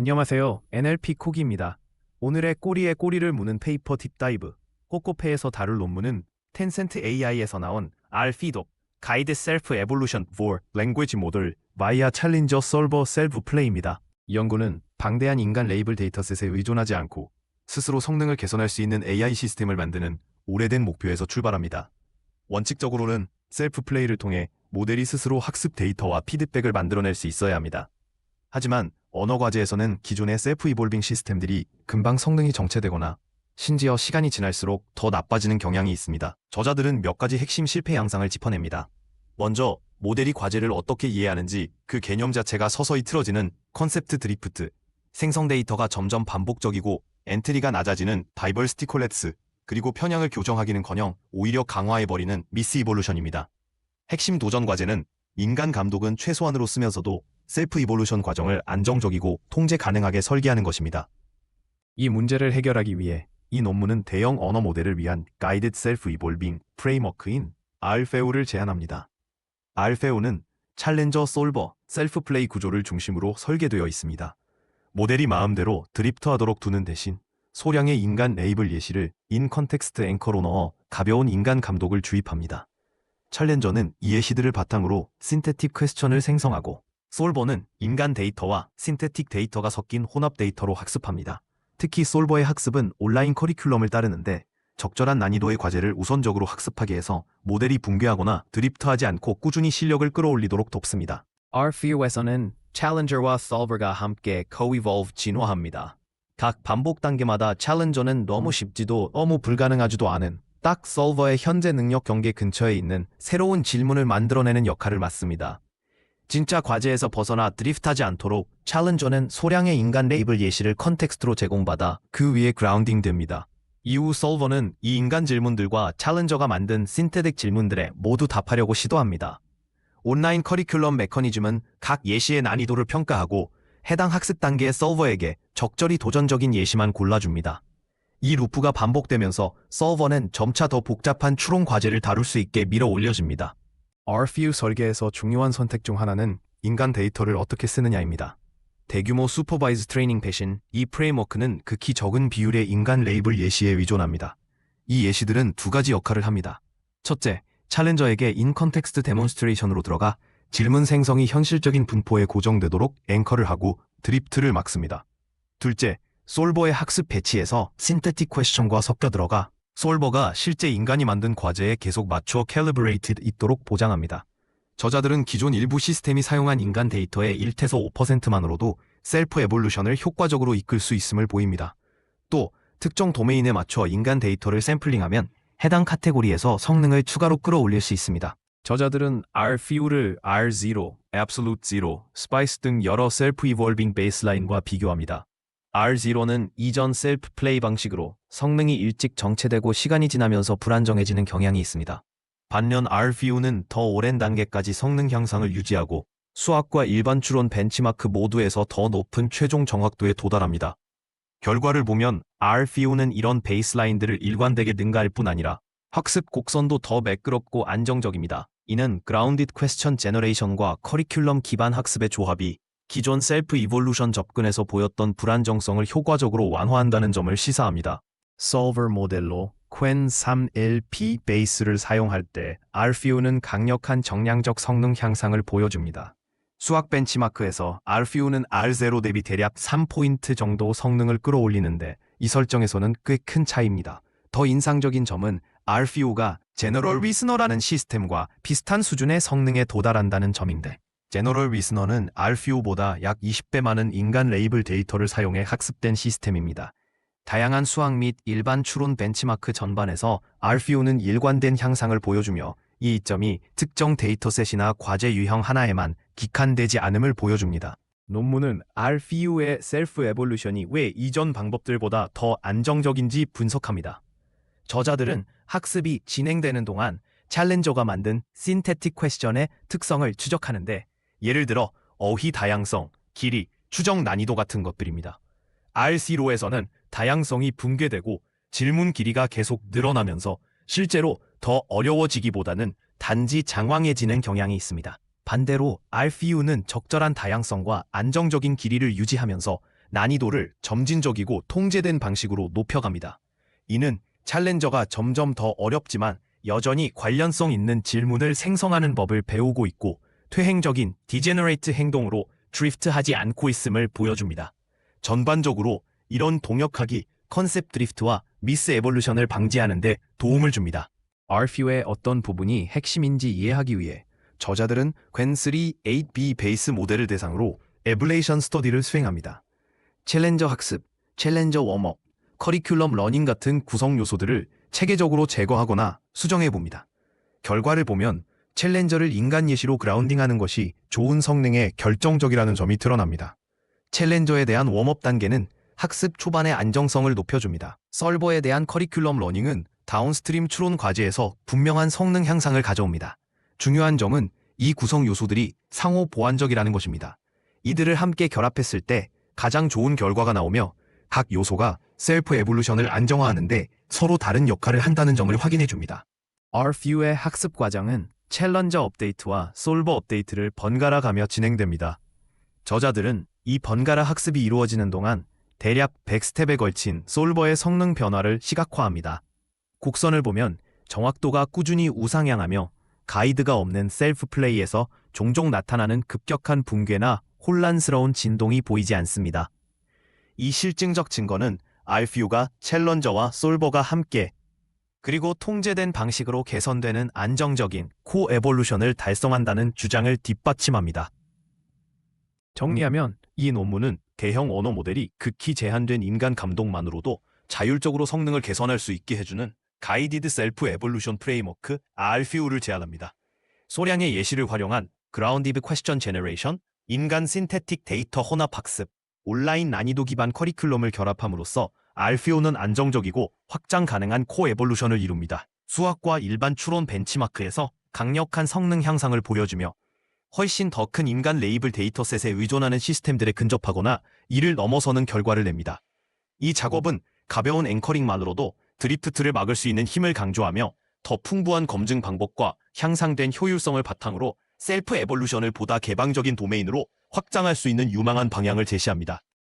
안녕하세요. NLP 코기입니다. 오늘의 꼬리에 꼬리를 무는 페이퍼 딥다이브, 꼬꼬페에서 다룰 논문은 텐센트 AI에서 나온 RFeeD, Guide Self Evolution for Language Model via Challenger Solver Self Play입니다. 이 연구는 방대한 인간 레이블 데이터셋에 의존하지 않고 스스로 성능을 개선할 수 있는 AI 시스템을 만드는 오래된 목표에서 출발합니다. 원칙적으로는 셀프 플레이를 통해 모델이 스스로 학습 데이터와 피드백을 만들어낼 수 있어야 합니다. 하지만 언어 과제에서는 기존의 셀프 이볼빙 시스템들이 금방 성능이 정체되거나 심지어 시간이 지날수록 더 나빠지는 경향이 있습니다. 저자들은 몇 가지 핵심 실패 양상을 짚어냅니다. 먼저 모델이 과제를 어떻게 이해하는지 그 개념 자체가 서서히 틀어지는 컨셉트 드리프트, 생성 데이터가 점점 반복적이고 엔트리가 낮아지는 다이버시티 콜랩스, 그리고 편향을 교정하기는커녕 오히려 강화해버리는 미스 이볼루션입니다. 핵심 도전 과제는 인간 감독은 최소한으로 쓰면서도 셀프 이볼루션 과정을 안정적이고 통제 가능하게 설계하는 것입니다. 이 문제를 해결하기 위해 이 논문은 대형 언어 모델을 위한 Guided Self-Evolving 프레임워크인 RFEO를 제안합니다. RFEO는 챌린저 솔버 셀프 플레이 구조를 중심으로 설계되어 있습니다. 모델이 마음대로 드리프트하도록 두는 대신 소량의 인간 레이블 예시를 인 컨텍스트 앵커로 넣어 가벼운 인간 감독을 주입합니다. 챌린저는 이 예시들을 바탕으로 신테틱 퀘스천을 생성하고 솔버는 인간 데이터와 신테틱 데이터가 섞인 혼합 데이터로 학습합니다. 특히 솔버의 학습은 온라인 커리큘럼을 따르는데 적절한 난이도의 과제를 우선적으로 학습하게 해서 모델이 붕괴하거나 드리프트하지 않고 꾸준히 실력을 끌어올리도록 돕습니다. RFEO에서는 챌린저와 솔버가 함께 co-evolve 진화합니다. 각 반복 단계마다 챌린저는 너무 쉽지도 너무 불가능하지도 않은 딱 솔버의 현재 능력 경계 근처에 있는 새로운 질문을 만들어내는 역할을 맡습니다. 진짜 과제에서 벗어나 드리프트하지 않도록 챌린저는 소량의 인간 레이블 예시를 컨텍스트로 제공받아 그 위에 그라운딩 됩니다. 이후 솔버는 이 인간 질문들과 챌린저가 만든 신테틱 질문들에 모두 답하려고 시도합니다. 온라인 커리큘럼 메커니즘은 각 예시의 난이도를 평가하고 해당 학습 단계의 솔버에게 적절히 도전적인 예시만 골라줍니다. 이 루프가 반복되면서 솔버는 점차 더 복잡한 추론 과제를 다룰 수 있게 밀어 올려집니다. RFEO 설계에서 중요한 선택 중 하나는 인간 데이터를 어떻게 쓰느냐입니다. 대규모 슈퍼바이즈 트레이닝 대신 이 프레임워크는 극히 적은 비율의 인간 레이블 예시에 의존합니다. 이 예시들은 두 가지 역할을 합니다. 첫째, 챌린저에게 인 컨텍스트 데몬스트레이션으로 들어가 질문 생성이 현실적인 분포에 고정되도록 앵커를 하고 드리프트를 막습니다. 둘째, 솔버의 학습 배치에서 신테틱 퀘스천과 섞여 들어가 솔버가 실제 인간이 만든 과제에 계속 맞춰 캘리브레이티드 있도록 보장합니다. 저자들은 기존 일부 시스템이 사용한 인간 데이터의 1에서 5%만으로도 셀프 에볼루션을 효과적으로 이끌 수 있음을 보입니다. 또 특정 도메인에 맞춰 인간 데이터를 샘플링하면 해당 카테고리에서 성능을 추가로 끌어올릴 수 있습니다. 저자들은 RFEO를 R0, Absolute Zero, SPICE 등 여러 셀프 이볼빙 베이스라인과 비교합니다. R0는 이전 셀프 플레이 방식으로 성능이 일찍 정체되고 시간이 지나면서 불안정해지는 경향이 있습니다. 반면 RFEO는 더 오랜 단계까지 성능 향상을 유지하고 수학과 일반 추론 벤치마크 모두에서 더 높은 최종 정확도에 도달합니다. 결과를 보면 RFEO는 이런 베이스라인들을 일관되게 능가할 뿐 아니라 학습 곡선도 더 매끄럽고 안정적입니다. 이는 그라운디드 퀘스천 제너레이션과 커리큘럼 기반 학습의 조합이 기존 셀프 이볼루션 접근에서 보였던 불안정성을 효과적으로 완화한다는 점을 시사합니다. 솔버 모델로 Qwen3LP 베이스를 사용할 때 RFEO는 강력한 정량적 성능 향상을 보여줍니다. 수학 벤치마크에서 RFEO는 R0 대비 대략 3포인트 정도 성능을 끌어올리는데 이 설정에서는 꽤 큰 차이입니다. 더 인상적인 점은 RFEO가 제너럴 리스너라는 시스템과 비슷한 수준의 성능에 도달한다는 점인데 제너럴 리스너는 RFEO보다 약 20배 많은 인간 레이블 데이터를 사용해 학습된 시스템입니다. 다양한 수학 및 일반 추론 벤치마크 전반에서 RFEO는 일관된 향상을 보여주며 이 이점이 특정 데이터셋이나 과제 유형 하나에만 기한되지 않음을 보여줍니다. 논문은 RFEO의 셀프 에볼루션이 왜 이전 방법들보다 더 안정적인지 분석합니다. 저자들은 학습이 진행되는 동안 챌린저가 만든 신테틱 퀘스천의 특성을 추적하는데 예를 들어 어휘 다양성, 길이, 추정 난이도 같은 것들입니다. R0에서는 다양성이 붕괴되고 질문 길이가 계속 늘어나면서 실제로 더 어려워지기보다는 단지 장황해지는 경향이 있습니다. 반대로 RFEO는 적절한 다양성과 안정적인 길이를 유지하면서 난이도를 점진적이고 통제된 방식으로 높여갑니다. 이는 챌린저가 점점 더 어렵지만 여전히 관련성 있는 질문을 생성하는 법을 배우고 있고 퇴행적인 디제너레이트 행동으로 드리프트하지 않고 있음을 보여줍니다. 전반적으로 이런 동역학이 컨셉 드리프트와 미스 에볼루션을 방지하는 데 도움을 줍니다. RFU의 어떤 부분이 핵심인지 이해하기 위해 저자들은 Qwen3 8B 베이스 모델을 대상으로 에블레이션 스터디를 수행합니다. 챌린저 학습, 챌린저 웜업, 커리큘럼 러닝 같은 구성 요소들을 체계적으로 제거하거나 수정해봅니다. 결과를 보면 챌린저를 인간 예시로 그라운딩하는 것이 좋은 성능에 결정적이라는 점이 드러납니다. 챌린저에 대한 웜업 단계는 학습 초반의 안정성을 높여줍니다. 설버에 대한 커리큘럼 러닝은 다운스트림 추론 과제에서 분명한 성능 향상을 가져옵니다. 중요한 점은 이 구성 요소들이 상호 보완적이라는 것입니다. 이들을 함께 결합했을 때 가장 좋은 결과가 나오며 각 요소가 셀프 에볼루션을 안정화하는 데 서로 다른 역할을 한다는 점을 확인해 줍니다. RFU의 학습 과정은 챌린저 업데이트와 솔버 업데이트를 번갈아 가며 진행됩니다. 저자들은 이 번갈아 학습이 이루어지는 동안 대략 100스텝에 걸친 솔버의 성능 변화를 시각화합니다. 곡선을 보면 정확도가 꾸준히 우상향하며 가이드가 없는 셀프 플레이에서 종종 나타나는 급격한 붕괴나 혼란스러운 진동이 보이지 않습니다. 이 실증적 증거는 RFU가 챌린저와 솔버가 함께 그리고 통제된 방식으로 개선되는 안정적인 코 에볼루션을 달성한다는 주장을 뒷받침합니다. 정리하면 이 논문은 대형 언어 모델이 극히 제한된 인간 감독만으로도 자율적으로 성능을 개선할 수 있게 해주는 가이디드 셀프 에볼루션 프레임워크 RFU를 제안합니다. 소량의 예시를 활용한 그라운디드 퀘스천 제너레이션, 인간 신테틱 데이터 혼합 학습, 온라인 난이도 기반 커리큘럼을 결합함으로써 RFU는 안정적이고 확장 가능한 코 에볼루션을 이룹니다. 수학과 일반 추론 벤치마크에서 강력한 성능 향상을 보여주며 훨씬 더 큰 인간 레이블 데이터셋에 의존하는 시스템들에 근접하거나 이를 넘어서는 결과를 냅니다. 이 작업은 가벼운 앵커링만으로도 드리프트를 막을 수 있는 힘을 강조하며 더 풍부한 검증 방법과 향상된 효율성을 바탕으로 셀프 에볼루션을 보다 개방적인 도메인으로 확장할 수 있는 유망한 방향을 제시합니다.